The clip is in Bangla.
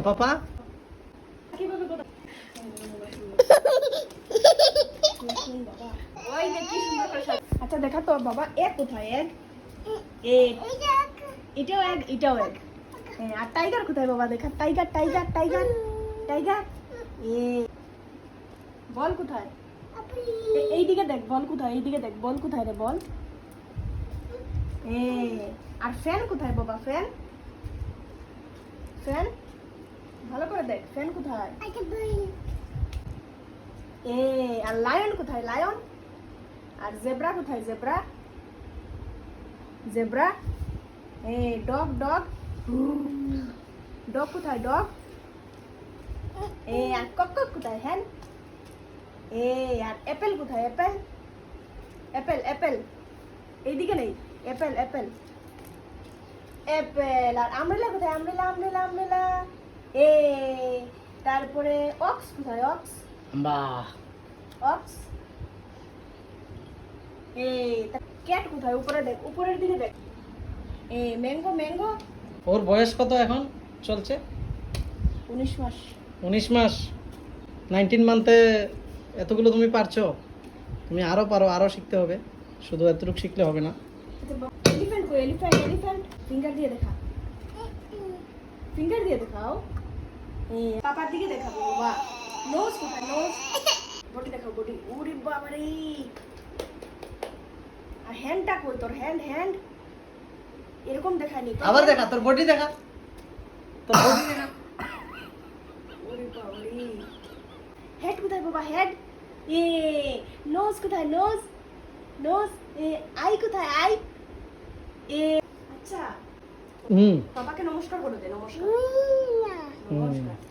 পাপা কিভাবে কথা ওই যে কি সুন্দর করে আচ্ছা দেখা তো বাবা এক কোথায় এক এটাও এক এটাও এক আর টাইগার কোথায় বাবা দেখা টাইগার টাইগার টাইগার টাইগার বল কোথায় এইদিকে দেখ বল কোথায় এইদিকে দেখ বল কোথায় রে বল আর ফ্যান কোথায় বাবা ফ্যান ফ্যান ভালো করে দেখ ফ্যান কোথায় আর লায়ন কোথায় লায়ন আর জেব্রা কোথায় zebra zebra dog dog dog কোথায় ডগ আর কক কোথায় হ্যান আর অ্যাপেল কোথায় অ্যাপেল অ্যাপেল অ্যাপেল এইদিকে নেই অ্যাপেল অ্যাপেল অ্যাপেল আর আমরেলা কোথায় আমরেলা আমরেলা আমরেলা তারপরে অক্স কোথায় অক্স বাহ অক্স ক্যাট কোথায় উপরে দেখ উপরের দিকে দেখ ম্যাঙ্গো ম্যাঙ্গো ওর বয়স কত এখন চলছে 19 মাস 19 মাস 19 মান্থে এতগুলো তুমি পারছো তুমি আরো পারো আরো শিখতে হবে শুধু এতটুকু শিখলে হবে না এলিফ্যান্ট কই এলিফ্যান্ট এলিফ্যান্ট ফিঙ্গার দিয়ে দেখা ফিঙ্গার দিয়ে দেখাও পাপার দিকে দেখাবো বাবা নোজ কোথায় নোজ বডি দেখাও বডি ওরে বাবা রে আর হ্যান্ডটা কই তোর হ্যান্ড হ্যান্ড এরকম দেখানি আবার দেখা তোর বডি দেখা তোর বডি দেখা ওরে বাবা রে হেড কোথায় বাবা হেড নোজ কোথায় নোজ নোজ আই কোথায় আই আচ্ছা পাপাকে নমস্কার করে দে নমস্কার নমস্কার